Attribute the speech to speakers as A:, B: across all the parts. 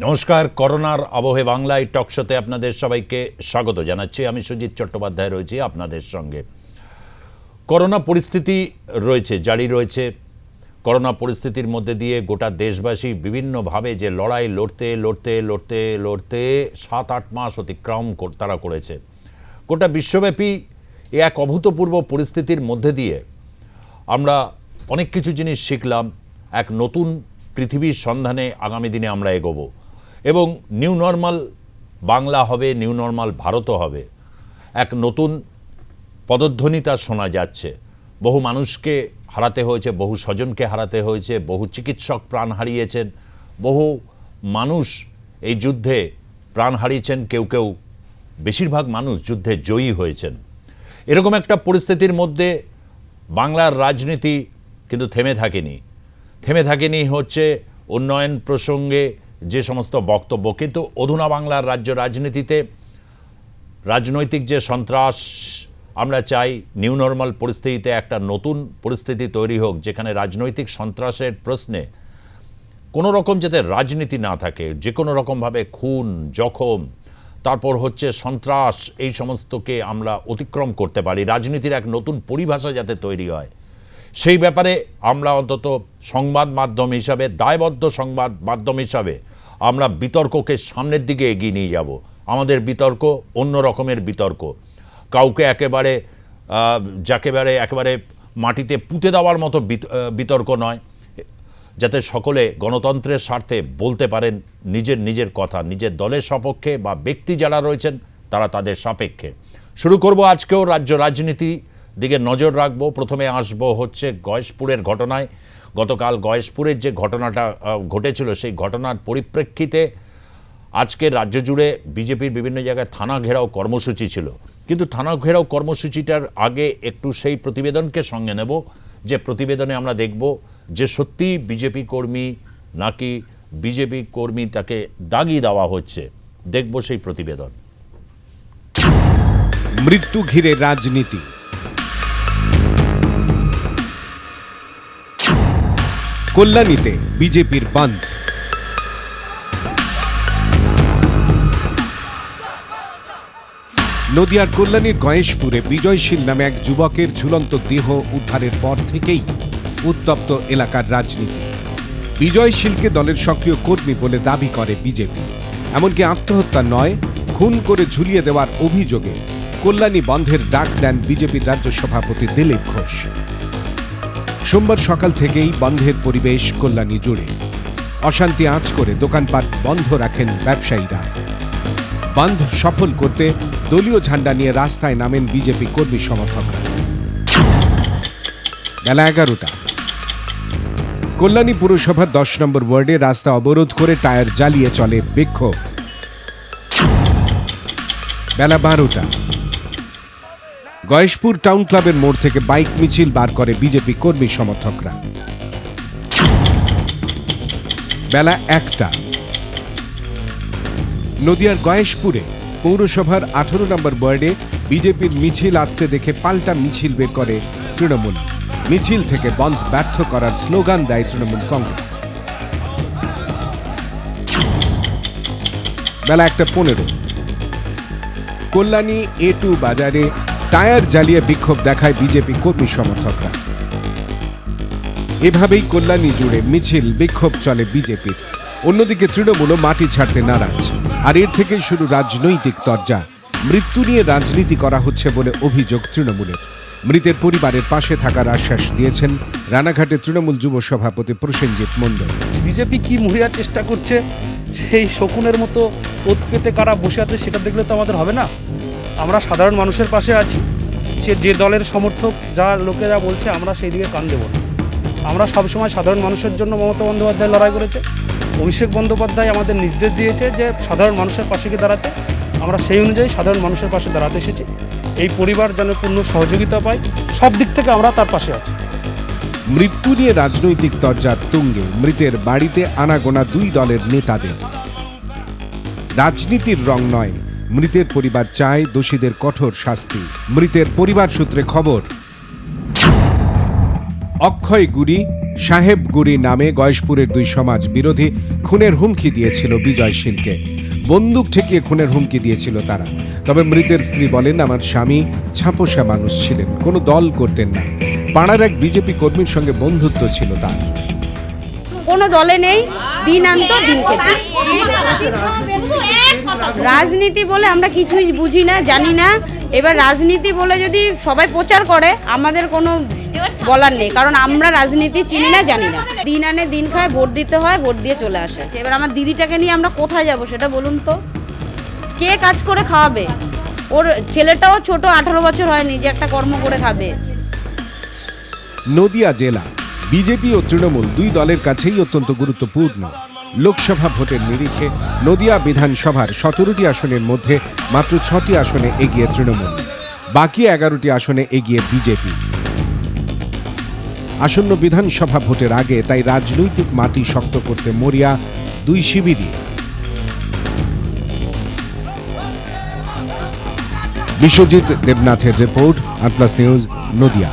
A: নমস্কার, করোনার আবহে বাংলায় টকশোতে আপনাদের সবাইকে স্বাগত জানাচ্ছি। আমি সুজিত চট্টোপাধ্যায় রয়েছি আপনাদের সঙ্গে। করোনা পরিস্থিতি রয়েছে, জারি রয়েছে। করোনা পরিস্থিতির মধ্যে দিয়ে গোটা দেশবাসী বিভিন্নভাবে যে লড়াই লড়তে লড়তে লড়তে লড়তে 7-8 মাস অতিক্রম তারা করেছে। গোটা বিশ্বব্যাপী এক অভূতপূর্ব পরিস্থিতির মধ্যে দিয়ে আমরা অনেক কিছু জিনিস শিখলাম। এক নতুন পৃথিবীর সন্ধানে আগামী দিনে আমরা এগোবো এবং নিউ নর্মাল বাংলা হবে, নিউ নর্মাল ভারতও হবে। এক নতুন পদধ্বনি তা শোনা যাচ্ছে। বহু মানুষকে হারাতে হয়েছে, বহু স্বজনকে হারাতে হয়েছে, বহু চিকিৎসক প্রাণ হারিয়েছেন, বহু মানুষ এই যুদ্ধে প্রাণ হারিয়েছেন, কেউ কেউ বেশিরভাগ মানুষ যুদ্ধে জয়ী হয়েছেন। এরকম একটা পরিস্থিতির মধ্যে বাংলার রাজনীতি কিন্তু থেমে থাকেনি হচ্ছে উন্নয়ন প্রসঙ্গে যে সমস্ত বক্তব্য, কিন্তু অধুনা বাংলার রাজ্য রাজনীতিতে রাজনৈতিক যে সন্ত্রাস, আমরা চাই নিউ নর্মাল পরিস্থিতিতে একটা নতুন পরিস্থিতি তৈরি হোক, যেখানে রাজনৈতিক সন্ত্রাসের প্রশ্নে কোনো রকম যাতে রাজনীতি না থাকে, যে কোনো রকমভাবে খুন জখম তারপর হচ্ছে সন্ত্রাস, এই সমস্তকে আমরা অতিক্রম করতে পারি। রাজনীতির এক নতুন পরিভাষা যাতে তৈরি হয়, সেই ব্যাপারে আমরা অন্তত সংবাদ মাধ্যম হিসাবে, দায়বদ্ধ সংবাদ মাধ্যম হিসাবে আমরা বিতর্ককে সামনের দিকে এগিয়ে নিয়ে যাব। আমাদের বিতর্ক অন্য রকমের বিতর্ক, কাউকে একেবারে মাটিতে পুঁতে দেওয়ার মতো বিতর্ক নয়, যাতে সকলে গণতন্ত্রের স্বার্থে বলতে পারেন নিজের কথা, নিজের দলের সপক্ষে বা ব্যক্তি যারা রয়েছেন তারা তাদের সাপেক্ষে। শুরু করব আজকেও রাজ্য রাজনীতি দিকে নজর রাখবো। প্রথমে আসবো হচ্ছে গয়েশপুরের ঘটনায়। গতকাল গয়েশপুরের যে ঘটনাটা ঘটেছিল, সেই ঘটনার পরিপ্রেক্ষিতে আজকে রাজ্য জুড়ে বিজেপির বিভিন্ন জায়গায় থানা ঘেরাও কর্মসূচি ছিল। কিন্তু থানা ঘেরাও কর্মসূচিটার আগে একটু সেই প্রতিবেদনকে সঙ্গে নেব, যে প্রতিবেদনে আমরা দেখব যে সত্যি বিজেপি কর্মী নাকি বিজেপি কর্মী তাকে দাগি দেওয়া হচ্ছে। দেখব সেই প্রতিবেদন।
B: মৃত্যু ঘিরে রাজনীতি। কল্যাণীতে বিজেপির বন্ধ। নদিয়ার কল্যাণীর গয়েশপুরে বিজয়শীল নামে এক যুবকের ঝুলন্ত দেহ উদ্ধারের পর থেকেই উত্তপ্ত এলাকার রাজনীতি। বিজয়শীলকে দলের সক্রিয় কর্মী বলে দাবি করে বিজেপি। এমনকি আত্মহত্যা নয়, খুন করে ঝুলিয়ে দেওয়ার অভিযোগে কল্যাণী বন্ধের ডাক দেন বিজেপির রাজ্য সভাপতি দিলীপ ঘোষ। সোমবার সকাল থেকেই বন্ধের পরিবেশ কল্যাণী জুড়ে। অশান্তি আঁচ করে দোকানপাট বন্ধ রাখেন ব্যবসায়ীরা। বন্ধ সফল করতে দলীয় ঝান্ডা নিয়ে রাস্তায় নামেন বিজেপি কর্মী সমর্থকরা। বেলা 11টা। কল্যাণী পুরসভার 10 নম্বর ওয়ার্ডে রাস্তা অবরোধ করে টায়ার জ্বালিয়ে চলে বিক্ষোভ। বেলা 12টা। গয়েশপুর টাউন ক্লাবের মোড় থেকে বাইক মিছিল বার করে বিজেপি কর্মী সমর্থকরা। বেলা 1টা। নদিয়ার গয়েশপুরে পৌরসভার 18 নম্বর ওয়ার্ডে বিজেপির মিছিল আসতে দেখে পাল্টা মিছিল বের করে তৃণমূল। মিছিল থেকে বন্ধ ব্যর্থ করার স্লোগান দেয় তৃণমূল কংগ্রেস। বেলা 1:15। কল্যাণী A2 বাজারে টায়ার জ্বালিয়ে বিক্ষোভ দেখায় বিজেপি কর্মী সমর্থকরা। এভাবেই কল্যাণী জুড়ে মিছিল বিক্ষোভ চলে বিজেপির। অন্যদিকে তৃণমূলও মাটি ছাড়তে নারাজ। আর এর থেকেই শুরু রাজনৈতিক তরজা। মৃত্যু নিয়ে রাজনীতি করা হচ্ছে বলে অভিযোগ তৃণমূলের। মৃতের পরিবারের পাশে থাকার আশ্বাস দিয়েছেন রানাঘাটের তৃণমূল যুব সভাপতি প্রসেনজিৎ মণ্ডল।
C: বিজেপি কি মরিয়ার চেষ্টা করছে, সেই শকুনের মতো ওত পেতে কারা বসে আছে সেটা দেখলে তো আমাদের হবে না। আমরা সাধারণ মানুষের পাশে আছি। সে যে দলের সমর্থক, যা লোকেরা বলছে, আমরা সেই দিকে কান দেব না। আমরা সবসময় সাধারণ মানুষের জন্য মমতা বন্দ্যোপাধ্যায় লড়াই করেছে। অভিষেক বন্দ্যোপাধ্যায় আমাদের নির্দেশ দিয়েছে যে সাধারণ মানুষের পাশে গিয়ে দাঁড়াতে। আমরা সেই অনুযায়ী সাধারণ মানুষের পাশে দাঁড়াতে এসেছি। এই পরিবার যেন পূর্ণ সহযোগিতা পায়, সব দিক থেকে আমরা তার পাশে আছি।
B: মৃত্যু নিয়ে রাজনৈতিক তরজার তুঙ্গে মৃতের বাড়িতে আনাগোনা দুই দলের নেতাদের। রাজনীতির রং নয়, মৃতের পরিবার চায় দোষীদের কঠোর শাস্তি। মৃতের পরিবার সূত্রে খবর, অক্ষয় গুরি, সাহেব গুরি নামে গয়েশপুরের দুই সমাজ বিরোধী খুনের হুমকি দিয়েছিল বিজয়শীলকে। বন্দুক ঠেকিয়ে খুনের হুমকি দিয়েছিল তারা। তবে মৃতের স্ত্রী বলেন, আমার স্বামী ছাপোষা মানুষ ছিলেন, কোনো দল করতেন না। পাড়ার এক বিজেপি কর্মীর সঙ্গে বন্ধুত্ব ছিল তার।
D: কোনো দলে নেই, দিন আনতো দিন খেত। রাজনীতি বলে আমরা কিছুই বুঝি না, জানি না। এবার রাজনীতি বলে যদি সবাই প্রচার করে, আমাদের কোনো বলার নেই, কারণ আমরা রাজনীতি চিনি না, জানি না। দিন আনে দিন খায়, ভোট দিতে হয়, ভোট দিয়ে চলে আসে। এবার আমার দিদিটাকে নিয়ে আমরা কোথায় যাব সেটা বলুন তো? কে কাজ করে খাওয়াবে? ওর ছেলেটাও ছোট, 18 বছর হয়নি যে একটা কর্ম করে খাবে।
B: নদিয়া জেলা বিজেপি ও তৃণমূল দুই দলের কাছেই অত্যন্ত গুরুত্বপূর্ণ। লোকসভা ভোটের নিরিখে নদিয়া বিধানসভার 17টি আসনের মধ্যে মাত্র 6টি আসনে এগিয়ে তৃণমূল, বাকি 11টি আসনে এগিয়ে বিজেপি। আসন্ন বিধানসভা ভোটের আগে তাই রাজনৈতিক মাটি শক্ত করতে মরিয়া দুই শিবিরই। বিশ্বজিৎ দেবনাথের রিপোর্ট, আনপ্লাস নিউজ, নদিয়া।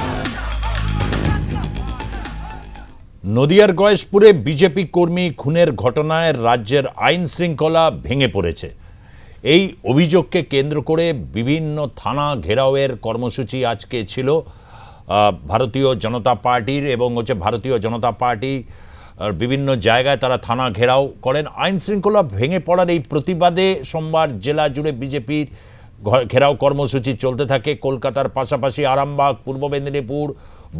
A: নদিয়ার গয়েশপুরে বিজেপি কর্মী খুনের ঘটনায় রাজ্যের আইন শৃঙ্খলা ভেঙে পড়েছে। এই অভিযোগকে কেন্দ্র করে বিভিন্ন থানা ঘেরাওয়ের কর্মসূচি আজকে ছিল ভারতীয় জনতা পার্টির, এবং ভারতীয় জনতা পার্টি বিভিন্ন জায়গায় তারা থানা ঘেরাও করেন। আইন শৃঙ্খলা ভেঙে পড়ার এই প্রতিবাদে সোমবার জেলা জুড়ে বিজেপির ঘেরাও কর্মসূচি চলতে থাকে। কলকাতার পাশাপাশি আরামবাগ, পূর্ব মেদিনীপুর,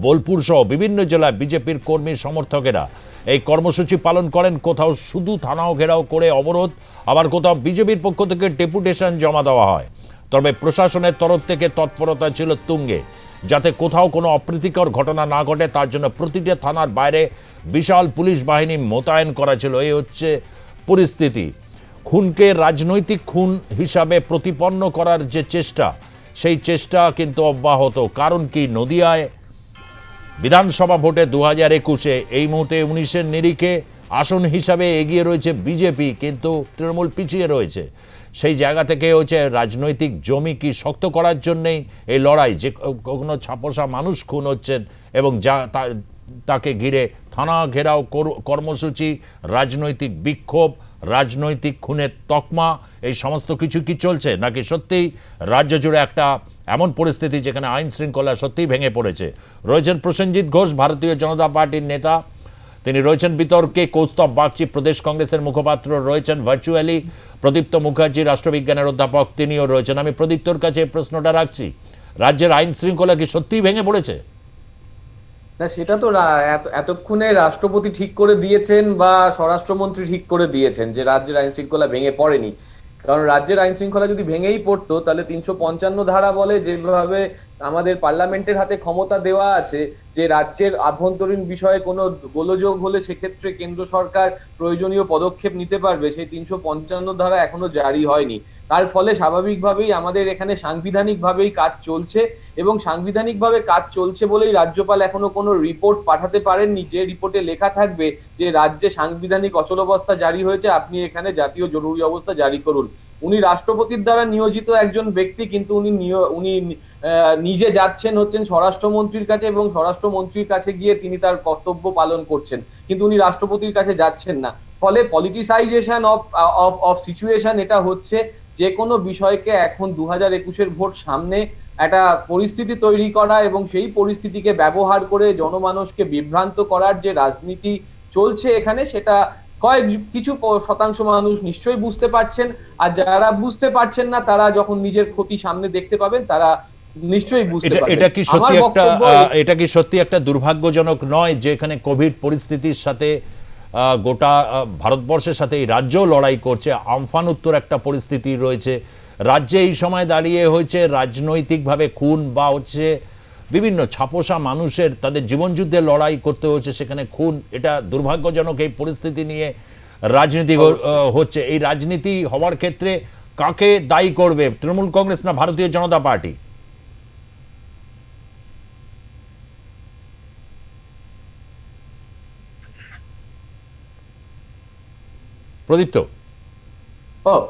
A: বোলপুর সহ বিভিন্ন জেলায় বিজেপির কর্মী সমর্থকেরা এই কর্মসূচি পালন করেন। কোথাও শুধু থানাও ঘেরাও করে অবরোধ, আবার কোথাও বিজেপির পক্ষ থেকে ডেপুটেশন জমা দেওয়া হয়। তবে প্রশাসনের তরফ থেকে তৎপরতা ছিল তুঙ্গে, যাতে কোথাও কোনো অপ্রীতিকর ঘটনা না ঘটে, তার জন্য প্রতিটা থানার বাইরে বিশাল পুলিশ বাহিনী মোতায়েন করা ছিল। এই হচ্ছে পরিস্থিতি। খুনকে রাজনৈতিক খুন হিসাবে প্রতিপন্ন করার যে চেষ্টা, সেই চেষ্টা কিন্তু অব্যাহত। কারণ কি, নদিয়ায় বিধানসভা ভোটে 2021-এ এই মুহূর্তে 19-এর নিরিখে আসন হিসাবে এগিয়ে রয়েছে বিজেপি, কিন্তু তৃণমূল পিছিয়ে রয়েছে। সেই জায়গা থেকে হচ্ছে রাজনৈতিক জমি কি শক্ত করার জন্যেই এই লড়াই, যে কোনো ছাপোষা মানুষ খুন হচ্ছেন এবং তাকে ঘিরে থানা ঘেরাও কর্মসূচি, রাজনৈতিক বিক্ষোভ, রাজনৈতিক খুনের তকমা, এই সমস্ত কিছু কি চলছে, নাকি সত্যিই রাজ্য জুড়ে একটা এমন পরিস্থিতি যেখানে আইন শৃঙ্খলা সত্যিই ভেঙে পড়েছে? রয়েছেন প্রসেনজিৎ ঘোষ, ভারতীয় জনতা পার্টির নেতা, তিনি রয়েছেন বিতর্কে। কৌস্তব বাগচি, প্রদেশ কংগ্রেসের মুখপাত্র রয়েছেন ভার্চুয়ালি। প্রদীপ্ত মুখার্জি, রাষ্ট্রবিজ্ঞানের অধ্যাপক, তিনিও রয়েছেন। আমি প্রদীপ্তর কাছে এই প্রশ্নটা রাখছি, রাজ্যের আইন শৃঙ্খলা কি সত্যিই ভেঙে পড়েছে?
E: না, সেটা তো এতক্ষণে রাষ্ট্রপতি ঠিক করে দিয়েছেন বা স্বরাষ্ট্রমন্ত্রী ঠিক করে দিয়েছেন যে রাজ্যের আইন শৃঙ্খলা ভেঙে পড়েনি। কারণ রাজ্যের আইন শৃঙ্খলা যদি ভেঙেই পড়তো, তাহলে 355 ধারা বলে যেভাবে আমাদের পার্লামেন্টের হাতে ক্ষমতা দেওয়া আছে যে রাজ্যের আভ্যন্তরীণ বিষয়ে কোনো গোলযোগ হলে সেক্ষেত্রে কেন্দ্র সরকার প্রয়োজনীয় পদক্ষেপ নিতে পারবে, সেই 355 ধারা এখনো জারি হয়নি। তার ফলে স্বাভাবিকভাবেই আমাদের এখানে সাংবিধানিকভাবেই কাজ চলছে, এবং সাংবিধানিকভাবে কাজ চলছে বলেই রাজ্যপাল এখনো কোনো রিপোর্ট পাঠাতে পারেননি যে রিপোর্টে লেখা থাকবে যে রাজ্যে সাংবিধানিক অচলাবস্থা জারি হয়েছে, আপনি এখানে জাতীয় জরুরি অবস্থা জারি করুন। উনি রাষ্ট্রপতির দ্বারা নিয়োজিত একজন ব্যক্তি, কিন্তু উনি নিজে যাচ্ছেন হচ্ছেন স্বরাষ্ট্রমন্ত্রীর কাছে, এবং স্বরাষ্ট্রমন্ত্রীর কাছে গিয়ে তিনি তার কর্তব্য পালন করছেন, কিন্তু উনি রাষ্ট্রপতির কাছে যাচ্ছেন না। ফলে পলিটিসাইজেশন অফ সিচুয়েশন এটা হচ্ছে। যে কোনো বিষয়কে এখন 2021-এর ভোট সামনে একটা পরিস্থিতি তৈরি করা এবং সেই পরিস্থিতিকে ব্যবহার করে জনমানুষকে বিভ্রান্ত করার যে রাজনীতি চলছে এখানে, সেটা কিছু শতাংশ মানুষ নিশ্চয়ই বুঝতে পারছেন, আর যারা বুঝতে পারছেন না তারা যখন নিজের ক্ষতি সামনে দেখতে পাবেন তারা নিশ্চয়ই বুঝতে পারবেন।
A: এটা কি সত্যি একটা দুর্ভাগ্যজনক নয় যে এখানে কোভিড পরিস্থিতির সাথে গোটা ভারতবর্ষের সাথে এই রাজ্যও লড়াই করছে, আমফান উত্তর একটা পরিস্থিতি রয়েছে রাজ্যে, এই সময় দাঁড়িয়ে হয়েছে রাজনৈতিকভাবে খুন বা হচ্ছে বিভিন্ন ছাপোষা মানুষের তাদের জীবনযুদ্ধে লড়াই করতে হচ্ছে, সেখানে খুন, এটা দুর্ভাগ্যজনক। এই পরিস্থিতি নিয়ে রাজনীতি হচ্ছে। এই রাজনীতি হওয়ার ক্ষেত্রে কাকে দায়ী করবে, তৃণমূল কংগ্রেস না ভারতীয় জনতা পার্টি? প্রদীপ্ত।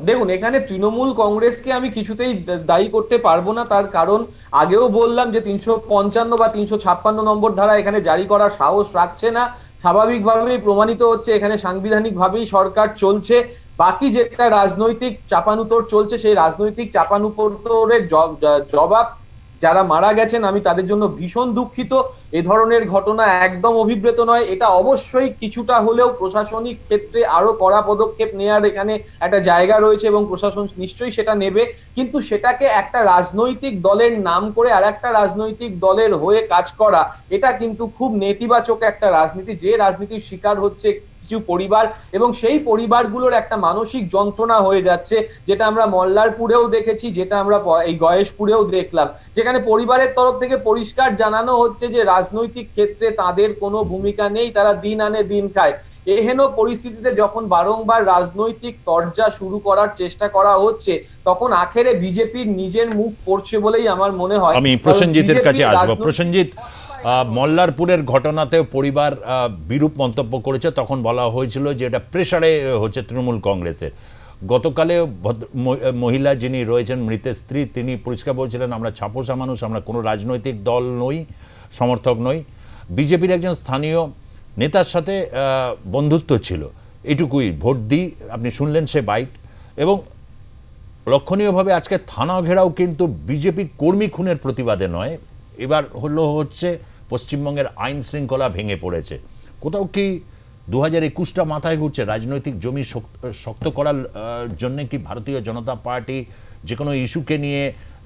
E: দেখুন, এখানে তৃণমূল কংগ্রেসকে আমি কিছুতেই দায়ী করতে পারবো না। তার কারণ আগেও বললাম যে 355 বা 356 নম্বর ধারা এখানে জারি করার সাহস রাখছে না। স্বাভাবিকভাবেই প্রমাণিত হচ্ছে এখানে সাংবিধানিকভাবেই সরকার চলছে। বাকি যেটা রাজনৈতিক চাপানুতোর চলছে, সেই রাজনৈতিক চাপানুতোরের জবাব যারা মারা গেছেন, আমি তাদের জন্য ভীষণ দুঃখিত। এ ধরনের ঘটনা একদম অভিপ্রেত নয়। এটা অবশ্যই কিছুটা হলেও প্রশাসনিক ক্ষেত্রে আরো কড়া পদক্ষেপ নেওয়ার এখানে একটা জায়গা রয়েছে এবং প্রশাসন নিশ্চয়ই সেটা নেবে। কিন্তু সেটাকে একটা রাজনৈতিক দলের নাম করে আর একটা রাজনৈতিক দলের হয়ে কাজ করা, এটা কিন্তু খুব নেতিবাচক একটা রাজনীতি, যে রাজনীতির শিকার হচ্ছে কিছু পরিবার এবং সেই পরিবারগুলোর একটা মানসিক যন্ত্রণা হয়ে যাচ্ছে, যেটা আমরা মল্লারপুরেও দেখেছি, যেটা আমরা এই গয়েশপুরেও দেখলাম, যেখানে পরিবারের তরফ থেকে পরিষ্কার জানানো হচ্ছে যে রাজনৈতিক ক্ষেত্রে তাদের কোনো ভূমিকা নেই, তারা দিন আনে দিন খায়। এহেন পরিস্থিতিতে যখন বারংবার রাজনৈতিক তরজা শুরু করার চেষ্টা করা হচ্ছে, তখন আখেরে বিজেপির নিজের মুখ পড়ছে বলেই আমার মনে হয়।
A: আমি প্রসেনজিতের কাছে আসবো। প্রসেনজিৎ, মল্লারপুরের ঘটনাতেও পরিবার বিরূপ মন্তব্য করেছে। তখন বলা হয়েছিল যে এটা প্রেসারে হচ্ছে তৃণমূল কংগ্রেসের। গতকালে মহিলা যিনি রয়েছেন, মৃতের স্ত্রী, তিনি পরিষ্কার বলছিলেন আমরা ছাপোষা মানুষ, আমরা কোনো রাজনৈতিক দল নই, সমর্থক নই। বিজেপির একজন স্থানীয় নেতার সাথে বন্ধুত্ব ছিল, এটুকুই, ভোট দিই, আপনি শুনলেন সে বাইট। এবং লক্ষণীয়ভাবে আজকে থানা ঘেরাও কিন্তু বিজেপি কর্মী খুনের প্রতিবাদে নয়, এবার হচ্ছে পশ্চিমবঙ্গের আইন শৃঙ্খলা ভেঙে পড়েছে। কোথাও কি 2021টা মাথায় ঘুরছে? রাজনৈতিক জমি শক্ত করার জন্য কি ভারতীয় জনতা পার্টি যে কোনো ইস্যুকে নিয়ে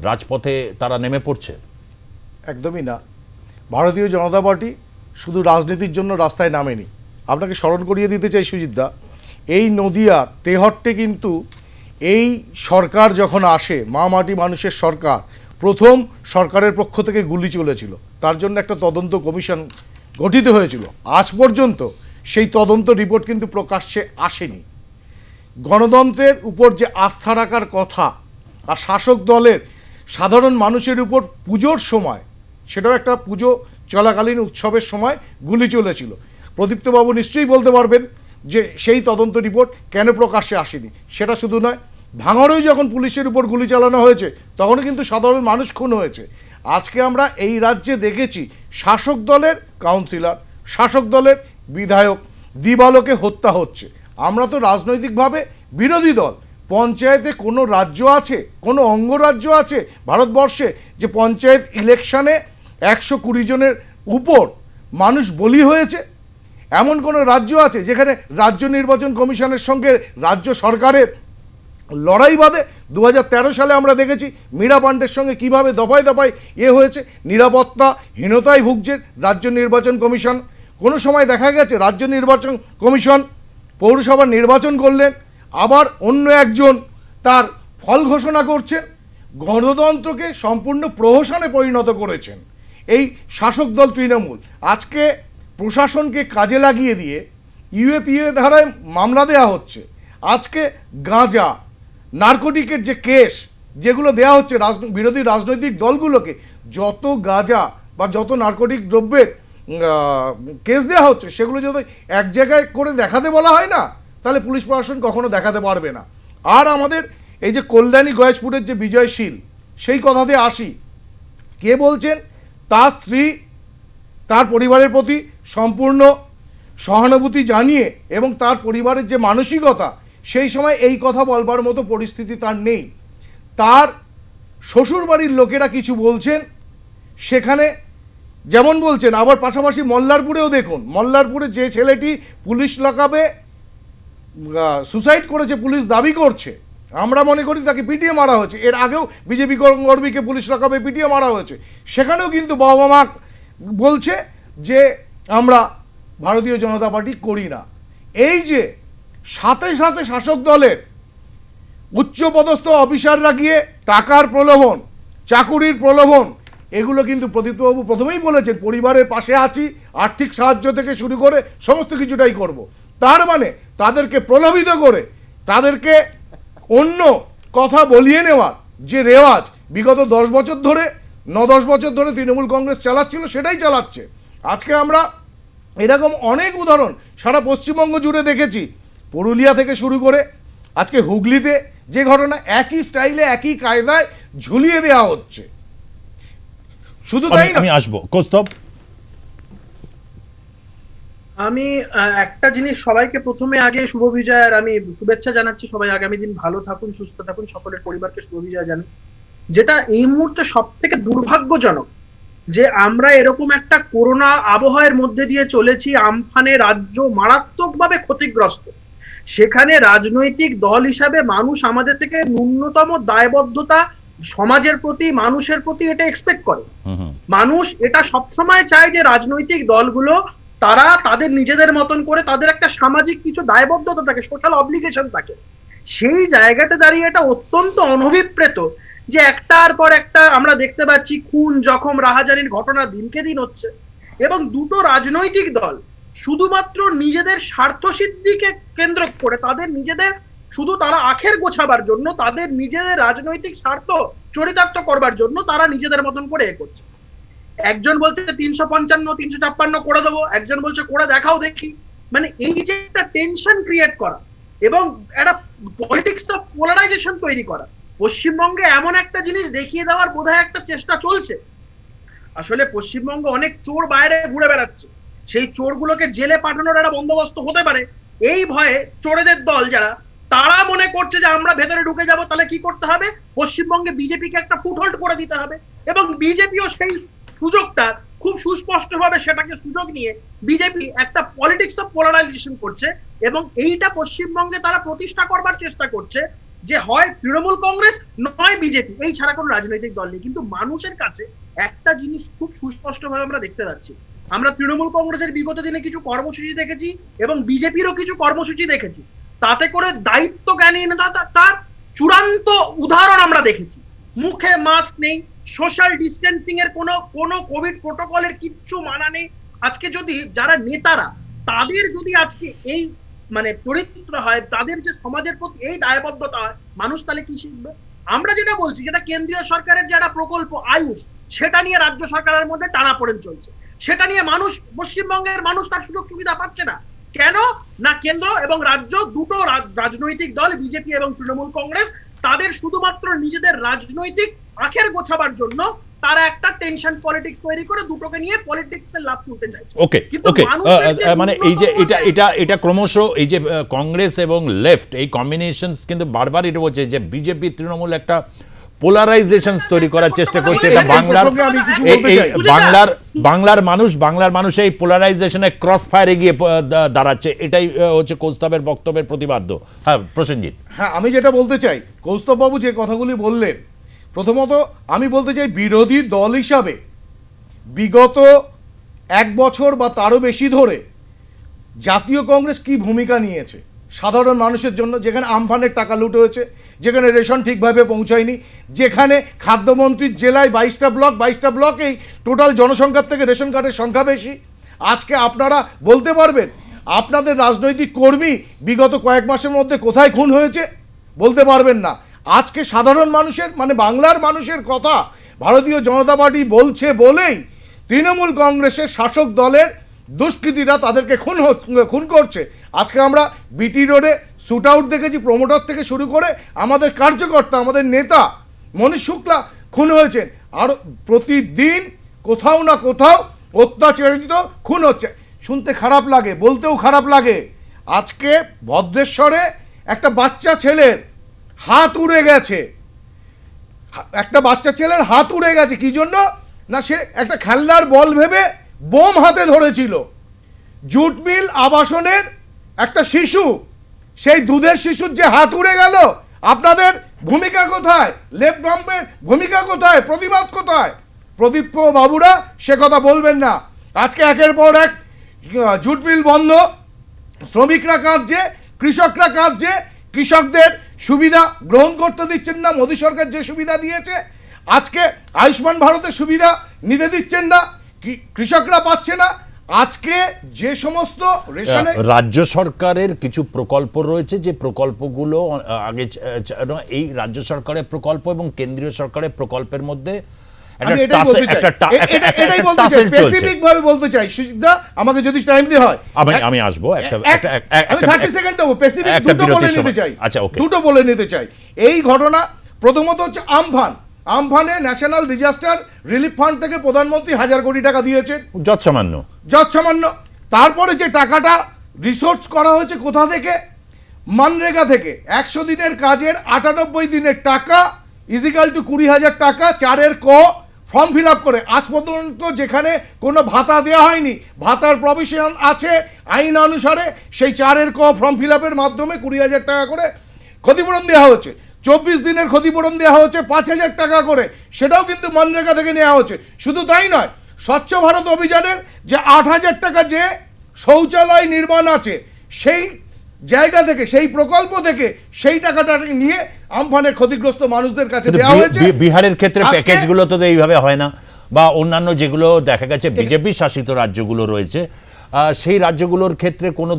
A: রাজপথে তারা নেমে পড়ছে?
F: একদমই না। ভারতীয় জনতা পার্টি শুধু রাজনীতির জন্য রাস্তায় নামেনি। আপনাকে স্মরণ করিয়ে দিতে চাই সুজিতদা, এই নদিয়ার তেহট্টে কিন্তু এই সরকার যখন আসে, মা মাটি মানুষের সরকার, প্রথম সরকারের পক্ষ থেকে গুলি চলেছিল, তার জন্য একটা তদন্ত কমিশন গঠিত হয়েছিল। আজ পর্যন্ত সেই তদন্ত রিপোর্ট কিন্তু প্রকাশ্যে আসেনি। গণতন্ত্রের উপর যে আস্থা রাখার কথা, আর শাসক দলের সাধারণ মানুষের উপর পুজোর সময়, সেটাও একটা পুজো চলাকালীন উৎসবের সময় গুলি চলেছিল। প্রদীপ্তবাবু নিশ্চয়ই বলতে পারবেন যে সেই তদন্ত রিপোর্ট কেন প্রকাশ্যে আসেনি। সেটা শুধু নয়, ভাঙড়েও যখন পুলিশের উপর গুলি চালানো হয়েছে তখনও কিন্তু সাধারণ মানুষ খুন হয়েছে। আজকে আমরা এই রাজ্যে দেখেছি শাসক দলের কাউন্সিলর, শাসক দলের বিধায়ক দিবালোকে হত্যা হচ্ছে। আমরা তো রাজনৈতিকভাবে বিরোধী দল। পঞ্চায়েতে কোনো রাজ্য আছে, কোনো অঙ্গরাজ্য আছে ভারতবর্ষে যে পঞ্চায়েত ইলেকশনে 120 জনের উপর মানুষ বলি হয়েছে? এমন কোনো রাজ্য আছে যেখানে রাজ্য নির্বাচন কমিশনের সঙ্গে রাজ্য সরকারের লড়াই বাঁধে? 2013 সালে আমরা দেখেছি মীরা পাণ্ডের সঙ্গে কিভাবে দফায় দফায় হয়েছে, নিরাপত্তাহীনতায় ভুগছে রাজ্য নির্বাচন কমিশন। কোনো সময় দেখা গেছে রাজ্য নির্বাচন কমিশন পৌরসভার নির্বাচন করলেন, আবার অন্য একজন তার ফল ঘোষণা করছেন। গণতন্ত্রকে সম্পূর্ণ প্রহসনে পরিণত করেছেন এই শাসক দল তৃণমূল। আজকে প্রশাসনকে কাজে লাগিয়ে দিয়ে ইউএপিএ ধারায় মামলা দেওয়া হচ্ছে। আজকে গাঁজা, নারকোটিকের যে কেস যেগুলো দেওয়া হচ্ছে বিরোধী রাজনৈতিক দলগুলোকে, যত গাঁজা বা যত নারকোটিক দ্রব্যের কেস দেওয়া হচ্ছে, সেগুলো যদি এক জায়গায় করে দেখাতে বলা হয় না, তাহলে পুলিশ প্রশাসন কখনো দেখাতে পারবে না। আর আমাদের এই যে কল্যাণী গয়েশপুরের যে বিজয়শীল, সেই কথাতে আসি। কে বলছেন তার স্ত্রী তার পরিবারের প্রতি সম্পূর্ণ সহানুভূতি জানিয়ে এবং তার পরিবারের যে মানসিকতা, সেই সময় এই কথা বলবার মতো পরিস্থিতি তার নেই। তার শ্বশুরবাড়ির লোকেরা কিছু বলছেন, সেখানে যেমন বলছেন, আবার পাশাপাশি মল্লারপুরেও দেখুন, মল্লারপুরে যে ছেলেটি পুলিশ লকআপে সুসাইড করেছে পুলিশ দাবি করছে, আমরা মনে করি তাকে পিটিয়ে মারা হয়েছে। এর আগেও বিজেপি কর্মীকে পুলিশ লকআপে পিটিয়ে মারা হয়েছে। সেখানেও কিন্তু বাবা মা বলছে যে আমরা ভারতীয় জনতা পার্টি করি না। এই যে সাথে সাথে শাসক দলের উচ্চপদস্থ অফিসাররা গিয়ে টাকার প্রলোভন, চাকুরির প্রলোভন, এগুলো কিন্তু প্রদীপ্তবাবু প্রথমেই বলেছেন পরিবারের পাশে আছি, আর্থিক সাহায্য থেকে শুরু করে সমস্ত কিছুটাই করব। তার মানে তাদেরকে প্রলোভিত করে তাদেরকে অন্য কথা বলিয়ে নেওয়ার যে রেওয়াজ বিগত 10 বছর ধরে 9-10 বছর ধরে তৃণমূল কংগ্রেস চালাচ্ছিল, সেটাই চালাচ্ছে। আজকে আমরা এরকম অনেক উদাহরণ সারা পশ্চিমবঙ্গ জুড়ে দেখেছি, পুরুলিয়া থেকে শুরু করে আজকে হুগলিতে যে ঘটনা, একই স্টাইলে একই কায়দায় ঝুলিয়ে দেওয়া হচ্ছে। শুধু তাই না,
A: আমি আসবো কৌস্তব।
G: আমি একটা জিনিস সবাইকে প্রথমে আগে শুভ বিজয়ের আমি শুভেচ্ছা জানাচ্ছি। সবাই আগামী দিন ভালো থাকুন, সুস্থ থাকুন, সকলের পরিবারকে শুভ বিজয় জানাই। যেটা এই মুহূর্তে সব থেকে দুর্ভাগ্যজনক যে আমরা এরকম একটা করোনা আবহাওয়ার মধ্যে দিয়ে চলেছি, আমফানে রাজ্য মারাত্মকভাবে ক্ষতিগ্রস্ত। সেখানে রাজনৈতিক দল হিসাবে মানুষ আমাদের থেকে ন্যূনতম দায়বদ্ধতা সমাজের প্রতি, মানুষের প্রতি এটা এক্সপেক্ট করে। মানুষ এটা সবসময় চায় যে রাজনৈতিক দলগুলো তারা তাদের নিজেদের মতন করে তাদের একটা সামাজিক কিছু দায়বদ্ধতা থাকে, সোশ্যাল অব্লিগেশন থাকে। সেই জায়গাতে দাঁড়িয়ে এটা অত্যন্ত অনভিপ্রেত যে একটার পর একটা আমরা দেখতে পাচ্ছি খুন, জখম, রাহাজানির ঘটনা দিনকে দিন হচ্ছে, এবং দুটো রাজনৈতিক দল শুধুমাত্র নিজেদের স্বার্থসিদ্ধিকে কেন্দ্র করে তাদের নিজেদের শুধু তারা আখের গোছাবার জন্য, তাদের নিজেদের রাজনৈতিক স্বার্থ চরিতার্থ করবার জন্য তারা নিজেদের মতন করে এ করছে। একজন বলছে 355, 356 করে দেবো, একজন বলছে করে দেখাও দেখি। মানে এই যে একটা টেনশন ক্রিয়েট করা এবং একটা পলিটিক্স অফ পোলারাইজেশন তৈরি করা, পশ্চিমবঙ্গে এমন একটা জিনিস দেখিয়ে দেওয়ার বোধহয় একটা চেষ্টা চলছে। আসলে পশ্চিমবঙ্গে অনেক চোর বাইরে ঘুরে বেড়াচ্ছে, সেই চোরগুলোকে জেলে পাঠানোর একটা বন্দোবস্ত হতে পারে। এই ভয়ে চোরেদের দল যারা, তারা মনে করছে যে আমরা ভেতরে ঢুকে যাব, তাহলে কি করতে হবে, পশ্চিমবঙ্গে বিজেপিকে একটা ফুটহোল্ড করে দিতে হবে। এবং বিজেপিও সেই সুযোগটা খুব সুস্পষ্টভাবে সেটাকে সুযোগ নিয়ে বিজেপি একটা পলিটিক্স অফ পোলারাইজেশন করছে, এবং এইটা পশ্চিমবঙ্গে তারা প্রতিষ্ঠা করবার চেষ্টা করছে যে হয় তৃণমূল কংগ্রেস নয় বিজেপি, এই ছাড়া কোনো রাজনৈতিক দল নেই। কিন্তু মানুষের কাছে একটা জিনিস খুব সুস্পষ্টভাবে আমরা দেখতে পাচ্ছি, আমরা তৃণমূল কংগ্রেসের বিগত দিনে কিছু কর্মসূচি দেখেছি এবং বিজেপিরও কিছু কর্মসূচি দেখেছি, তাতে করে দায়িত্ব জ্ঞানহীনতা তার চূড়ান্ত উদাহরণ আমরা দেখেছি। মুখে মাস্ক নেই, সোশ্যাল ডিস্টেন্সিং এর কোনো কোভিড প্রোটোকলের কিচ্ছু মানা নেই। আজকে যদি যারা নেতারা তাদের যদি আজকে এই মানে চরিত্র হয়, তাদের যে সমাজের প্রতি এই দায়বদ্ধতা হয়, মানুষ তাহলে কি শিখবে? আমরা যেটা বলছি, যেটা কেন্দ্রীয় সরকারের যারা প্রকল্প আয়ুষ, সেটা নিয়ে রাজ্য সরকারের মধ্যে টানাপোড়েন চলছে, সেটা নিয়ে মানুষ, পশ্চিমবঙ্গের মানুষ তার সুযোগ সুবিধা পাচ্ছে না। কেন না কেন্দ্র এবং রাজ্য দুটো রাজনৈতিক দল, বিজেপি এবং তৃণমূল কংগ্রেস, তাদের শুধুমাত্র নিজেদের রাজনৈতিক আখের গোছাবার জন্য তারা একটা টেনশন পলিটিক্স তৈরি করে দুটোকে নিয়ে পলিটিক্সের লাভ তুলতে চাইছে।
A: ওকে ওকে, মানে এই যে এটা ক্রমশ এই যে কংগ্রেস এবং লেফট এই কম্বিনেশনস কিন্তু বারবার এটা বলছে যে বিজেপি তৃণমূল একটা পোলারাইজেশন তৈরি করার চেষ্টা করছে। এটা বাংলার মানুষ এই পোলারাইজেশনের ক্রস ফায়ারে গিয়ে দাঁড়াচ্ছে, এটাই হচ্ছে কৌস্তবের বক্তব্যের প্রতিবাদ্য। হ্যাঁ প্রসেনজিৎ।
F: হ্যাঁ, আমি যেটা বলতে চাই, কৌস্তববাবু যে কথাগুলি বললেন, প্রথমত আমি বলতে চাই বিরোধী দল হিসাবে বিগত 1 বছর বা তারও বেশি ধরে জাতীয় কংগ্রেস কি ভূমিকা নিয়েছে সাধারণ মানুষের জন্য, যেখানে আমফানের টাকা লুট হয়েছে, যেখানে রেশন ঠিকভাবে পৌঁছায়নি, যেখানে খাদ্যমন্ত্রীর জেলায় 22টা ব্লকেই টোটাল জনসংখ্যার থেকে রেশন কার্ডের সংখ্যা বেশি। আজকে আপনারা বলতে পারবেন আপনাদের রাজনৈতিক কর্মী বিগত কয়েক মাসের মধ্যে কোথায় খুন হয়েছে? বলতে পারবেন না। আজকে সাধারণ মানুষের মানে বাংলার মানুষের কথা ভারতীয় জনতা পার্টি বলছে বলেই তৃণমূল কংগ্রেসের শাসক দলের দুষ্কৃতীরা তাদেরকে খুন করছে। আজকে আমরা বিটি রোডে শুট আউট দেখেছি, প্রমোটার থেকে শুরু করে আমাদের কার্যকর্তা, আমাদের নেতা মনীষ শুক্লা খুন হয়েছেন। আর প্রতিদিন কোথাও না কোথাও অত্যাচারিত খুন হচ্ছে। শুনতে খারাপ লাগে, বলতেও খারাপ লাগে। আজকে ভদ্রেশ্বরে একটা বাচ্চা ছেলের হাত উড়ে গেছে, কি জন্য না সে একটা খেলনার বল ভেবে বোম হাতে ধরেছিল। জুট মিল আবাসনের একটা শিশু, সেই দুধের শিশুর যে হাত উড়ে গেল, আপনাদের ভূমিকা কোথায়? লেফট গভর্নমেন্ট ভূমিকা কোথায়? প্রতিবাদ কোথায়? প্রদীপ বাবুরা সে কথা বলবেন না। আজকে একের পর এক জুট মিল বন্ধ, শ্রমিকরা কাঁদছে, কৃষকরা কাঁদছে, কৃষকদের সুবিধা গ্রহণ করতে দিচ্ছেন না। মোদী সরকার যে সুবিধা দিয়েছে, আজকে আয়ুষ্মান ভারতের সুবিধা নিতে দিচ্ছেন না, কৃষকরা পাচ্ছে না। আজকে যে সমস্ত রেশনে
A: রাজ্য সরকারের কিছু প্রকল্প রয়েছে, যে প্রকল্পগুলো আগে এই রাজ্য সরকারের প্রকল্প এবং কেন্দ্রীয় সরকারের প্রকল্পের মধ্যে
F: আমি এটাই বলতে চাই, এটাই বলতে চাই, স্পেসিফিক ভাবে বলতে চাই সুজিতদা, আমাকে যদি টাইম দিয়ে হয়
A: আমি আসবো
F: আমি 30 সেকেন্ড দেবো, স্পেসিফিক
A: একটা
F: দুটো বলে
A: বিরতির
F: নিতে
A: সময়।
F: চাই,
A: আচ্ছা, ওকে।
F: দুটো বলে নিতে চাই। এই ঘটনা প্রথমত হচ্ছে আমফানে ন্যাশনাল ডিজাস্টার রিলিফ ফান্ড থেকে প্রধানমন্ত্রী 1000 কোটি টাকা দিয়েছেন, যৎসামান্য। তারপরে যে টাকাটা রিসোর্স করা হয়েছে কোথা থেকে? মানরেগা থেকে। 100 দিনের কাজের 98 দিনের টাকা ইজিক্যাল টু 20,000 টাকা 4-এর ক ফর্ম ফিল আপ করে। আজ পর্যন্ত যেখানে কোনো ভাতা দেওয়া হয়নি, ভাতার প্রভিশন আছে আইন অনুসারে, সেই 4-এর ক ফর্ম ফিল আপের মাধ্যমে 20,000 টাকা করে ক্ষতিপূরণ দেওয়া হচ্ছে। 24 দিনের ক্ষতিপূরণ দেওয়া হচ্ছে 5,000 টাকা করে, সেটাও কিন্তু মনরেগা থেকে নেওয়া হচ্ছে। শুধু তাই নয়, স্বচ্ছ ভারত অভিযানের যে 8,000 টাকা যে শৌচালয় নির্মাণ আছে, সেই জায়গা থেকে, সেই প্রকল্প থেকে সেই টাকাটা নিয়ে আমফানের ক্ষতিগ্রস্ত মানুষদের কাছে দেওয়া হয়েছে।
A: বিহারের ক্ষেত্রে প্যাকেজগুলো তো এইভাবে হয় না, বা অন্যান্য যেগুলো দেখা গেছে বিজেপি শাসিত রাজ্যগুলো রয়েছে, সেই রাজ্যগুলোর ক্ষেত্রে কোনো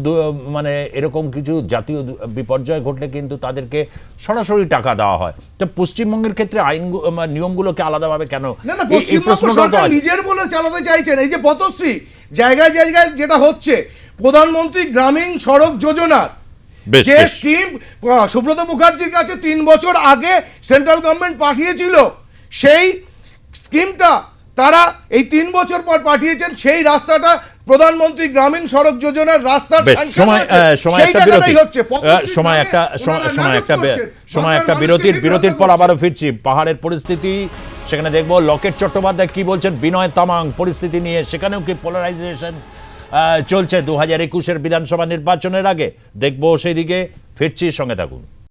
A: মানে এরকম কিছু জাতীয় বিপর্যয় ঘটলে কিন্তু তাদেরকে সরাসরি টাকা দেওয়া হয়। তো পশ্চিমবঙ্গের ক্ষেত্রে আইন নিয়মগুলোকে আলাদাভাবে কেন?
F: না, পশ্চিমবঙ্গ সরকার নিজের বলে চালাতে চাইছেন। এই যে পথশ্রী জায়গায় জায়গায় যেটা হচ্ছে, প্রধানমন্ত্রী গ্রামীণ সড়ক যোজনার যে স্কিম সুব্রত মুখার্জির কাছে 3 বছর আগে সেন্ট্রাল গভর্নমেন্ট পাঠিয়েছিল, সেই স্কিমটা তারা এই 3 বছর পর পাঠিয়েছেন। সেই রাস্তাটা প্রধানমন্ত্রী গ্রামীণ সড়ক যোজনার রাস্তার
A: একটা বিরতির পর আবারও ফিরছি। পাহাড়ের পরিস্থিতি সেখানে দেখবো লকেট চট্টোপাধ্যায় কি বলছেন বিনয় তামাং পরিস্থিতি নিয়ে, সেখানেও কি পোলারাইজেশন চলছে 2021-এর বিধানসভা নির্বাচনের আগে, দেখবো সেই দিকে ফিরছি, সঙ্গে থাকুন।